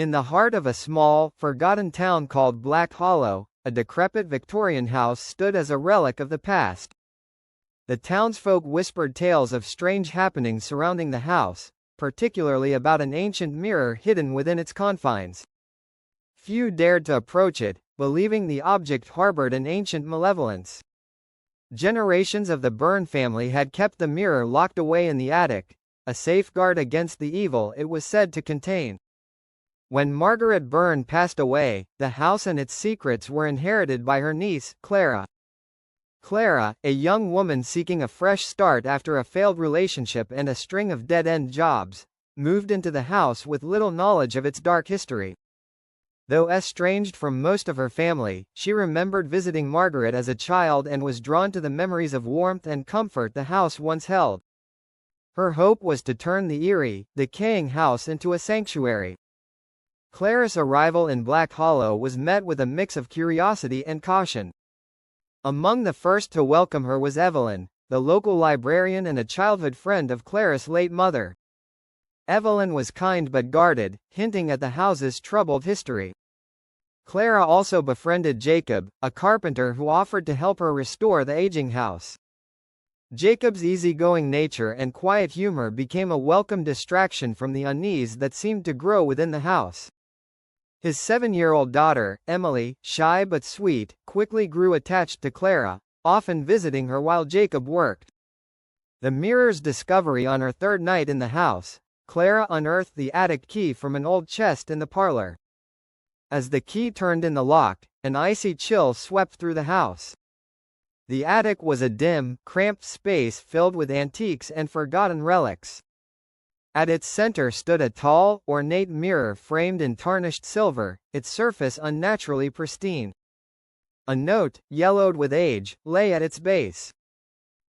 In the heart of a small, forgotten town called Black Hollow, a decrepit Victorian house stood as a relic of the past. The townsfolk whispered tales of strange happenings surrounding the house, particularly about an ancient mirror hidden within its confines. Few dared to approach it, believing the object harbored an ancient malevolence. Generations of the Byrne family had kept the mirror locked away in the attic, a safeguard against the evil it was said to contain. When Margaret Byrne passed away, the house and its secrets were inherited by her niece, Clara. Clara, a young woman seeking a fresh start after a failed relationship and a string of dead-end jobs, moved into the house with little knowledge of its dark history. Though estranged from most of her family, she remembered visiting Margaret as a child and was drawn to the memories of warmth and comfort the house once held. Her hope was to turn the eerie, decaying house into a sanctuary. Clara's arrival in Black Hollow was met with a mix of curiosity and caution. Among the first to welcome her was Evelyn, the local librarian and a childhood friend of Clara's late mother. Evelyn was kind but guarded, hinting at the house's troubled history. Clara also befriended Jacob, a carpenter who offered to help her restore the aging house. Jacob's easygoing nature and quiet humor became a welcome distraction from the unease that seemed to grow within the house. His 7-year-old daughter, Emily, shy but sweet, quickly grew attached to Clara, often visiting her while Jacob worked. The mirror's discovery on her third night in the house, Clara unearthed the attic key from an old chest in the parlor. As the key turned in the lock, an icy chill swept through the house. The attic was a dim, cramped space filled with antiques and forgotten relics. At its center stood a tall, ornate mirror framed in tarnished silver, its surface unnaturally pristine. A note, yellowed with age, lay at its base.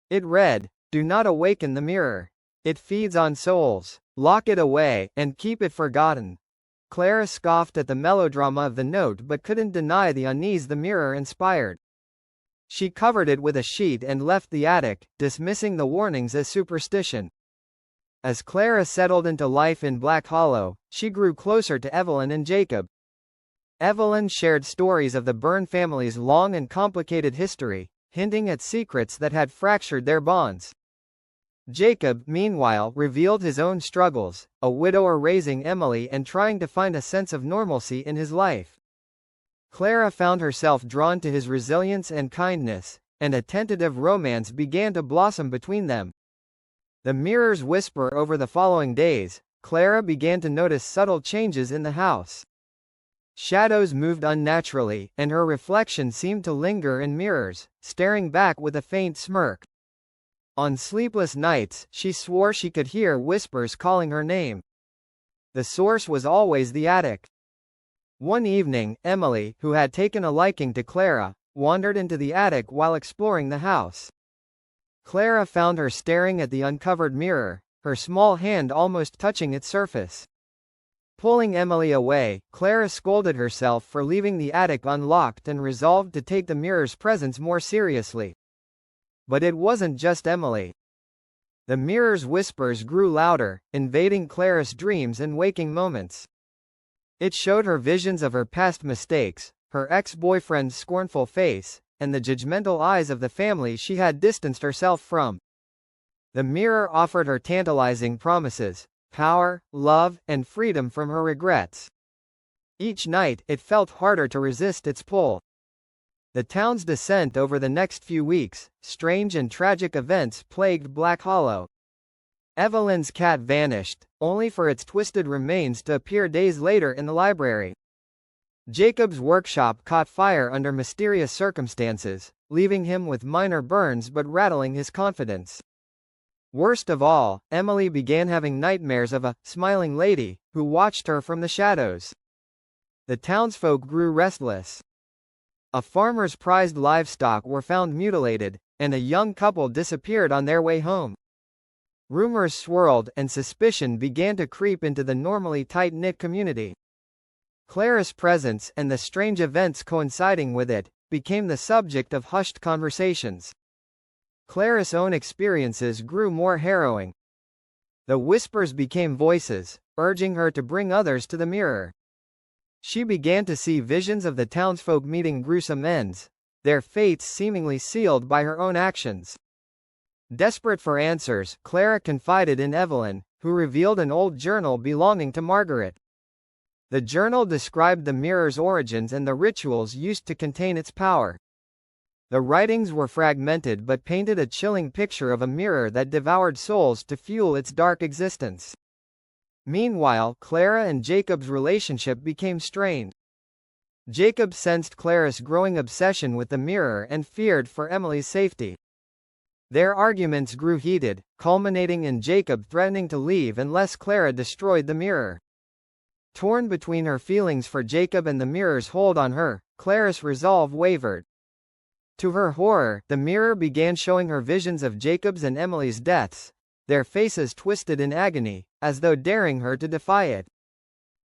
It read, "Do not awaken the mirror. It feeds on souls. Lock it away, and keep it forgotten." Clara scoffed at the melodrama of the note but couldn't deny the unease the mirror inspired. She covered it with a sheet and left the attic, dismissing the warnings as superstition. As Clara settled into life in Black Hollow, she grew closer to Evelyn and Jacob. Evelyn shared stories of the Byrne family's long and complicated history, hinting at secrets that had fractured their bonds. Jacob, meanwhile, revealed his own struggles, a widower raising Emily and trying to find a sense of normalcy in his life. Clara found herself drawn to his resilience and kindness, and a tentative romance began to blossom between them. The mirror's whisper over the following days, Clara began to notice subtle changes in the house. Shadows moved unnaturally, and her reflection seemed to linger in mirrors, staring back with a faint smirk. On sleepless nights, she swore she could hear whispers calling her name. The source was always the attic. One evening, Emily, who had taken a liking to Clara, wandered into the attic while exploring the house. Clara found her staring at the uncovered mirror, her small hand almost touching its surface. Pulling Emily away, Clara scolded herself for leaving the attic unlocked and resolved to take the mirror's presence more seriously. But it wasn't just Emily. The mirror's whispers grew louder, invading Clara's dreams and waking moments. It showed her visions of her past mistakes, her ex-boyfriend's scornful face, and the judgmental eyes of the family she had distanced herself from. The mirror offered her tantalizing promises, power, love, and freedom from her regrets. Each night, it felt harder to resist its pull. The town's descent over the next few weeks, strange and tragic events plagued Black Hollow. Evelyn's cat vanished, only for its twisted remains to appear days later in the library. Jacob's workshop caught fire under mysterious circumstances, leaving him with minor burns but rattling his confidence. Worst of all, Emily began having nightmares of a smiling lady who watched her from the shadows. The townsfolk grew restless. A farmer's prized livestock were found mutilated, and a young couple disappeared on their way home. Rumors swirled, and suspicion began to creep into the normally tight-knit community. Clara's presence, and the strange events coinciding with it, became the subject of hushed conversations. Clara's own experiences grew more harrowing. The whispers became voices, urging her to bring others to the mirror. She began to see visions of the townsfolk meeting gruesome ends, their fates seemingly sealed by her own actions. Desperate for answers, Clara confided in Evelyn, who revealed an old journal belonging to Margaret. The journal described the mirror's origins and the rituals used to contain its power. The writings were fragmented but painted a chilling picture of a mirror that devoured souls to fuel its dark existence. Meanwhile, Clara and Jacob's relationship became strained. Jacob sensed Clara's growing obsession with the mirror and feared for Emily's safety. Their arguments grew heated, culminating in Jacob threatening to leave unless Clara destroyed the mirror. Torn between her feelings for Jacob and the mirror's hold on her, Clara's resolve wavered. To her horror, the mirror began showing her visions of Jacob's and Emily's deaths, their faces twisted in agony, as though daring her to defy it.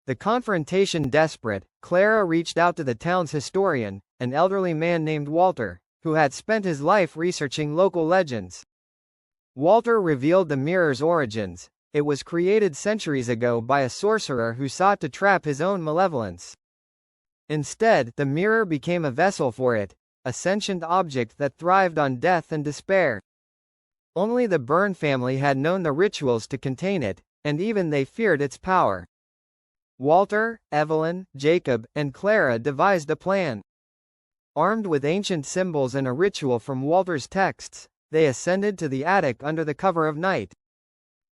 The confrontation desperate, Clara reached out to the town's historian, an elderly man named Walter, who had spent his life researching local legends. Walter revealed the mirror's origins. It was created centuries ago by a sorcerer who sought to trap his own malevolence. Instead, the mirror became a vessel for it, a sentient object that thrived on death and despair. Only the Byrne family had known the rituals to contain it, and even they feared its power. Walter, Evelyn, Jacob, and Clara devised a plan. Armed with ancient symbols and a ritual from Walter's texts, they ascended to the attic under the cover of night.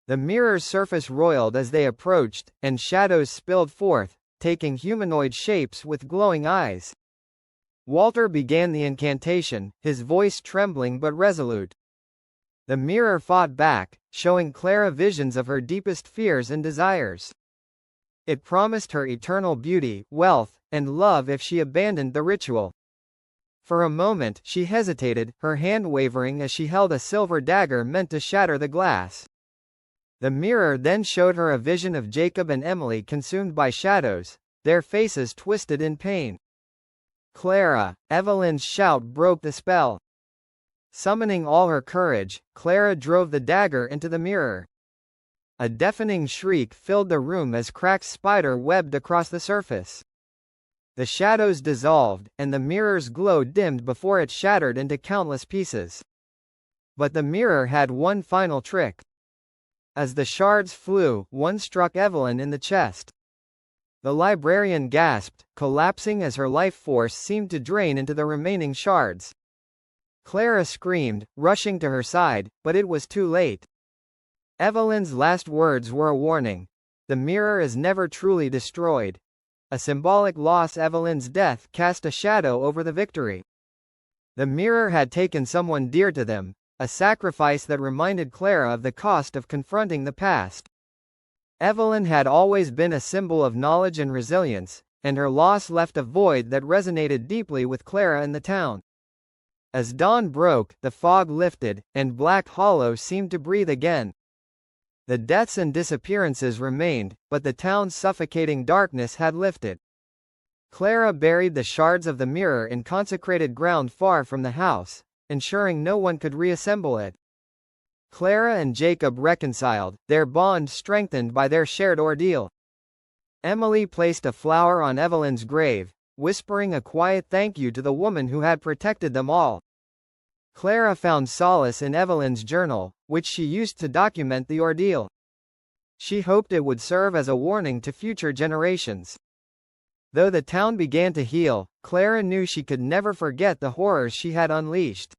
The mirror's surface roiled as they approached, and shadows spilled forth, taking humanoid shapes with glowing eyes. Walter began the incantation, his voice trembling but resolute. The mirror fought back, showing Clara visions of her deepest fears and desires. It promised her eternal beauty, wealth, and love if she abandoned the ritual. For a moment, she hesitated, her hand wavering as she held a silver dagger meant to shatter the glass. The mirror then showed her a vision of Jacob and Emily consumed by shadows, their faces twisted in pain. Clara! Evelyn's shout broke the spell. Summoning all her courage, Clara drove the dagger into the mirror. A deafening shriek filled the room as cracks spider webbed across the surface. The shadows dissolved, and the mirror's glow dimmed before it shattered into countless pieces. But the mirror had one final trick. As the shards flew, one struck Evelyn in the chest. The librarian gasped, collapsing as her life force seemed to drain into the remaining shards. Clara screamed, rushing to her side, but it was too late. Evelyn's last words were a warning. The mirror is never truly destroyed. A symbolic loss. Evelyn's death cast a shadow over the victory. The mirror had taken someone dear to them, a sacrifice that reminded Clara of the cost of confronting the past. Evelyn had always been a symbol of knowledge and resilience, and her loss left a void that resonated deeply with Clara and the town. As dawn broke, the fog lifted, and Black Hollow seemed to breathe again. The deaths and disappearances remained, but the town's suffocating darkness had lifted. Clara buried the shards of the mirror in consecrated ground far from the house, ensuring no one could reassemble it. Clara and Jacob reconciled, their bond strengthened by their shared ordeal. Emily placed a flower on Evelyn's grave, whispering a quiet thank you to the woman who had protected them all. Clara found solace in Evelyn's journal, which she used to document the ordeal. She hoped it would serve as a warning to future generations. Though the town began to heal, Clara knew she could never forget the horrors she had unleashed.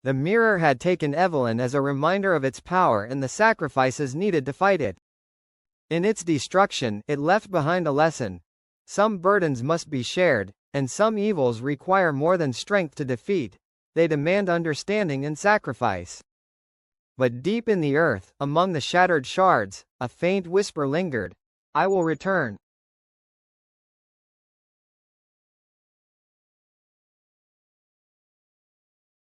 The mirror had taken Evelyn as a reminder of its power and the sacrifices needed to fight it. In its destruction, it left behind a lesson. Some burdens must be shared, and some evils require more than strength to defeat. They demand understanding and sacrifice. But deep in the earth, among the shattered shards, a faint whisper lingered. I will return.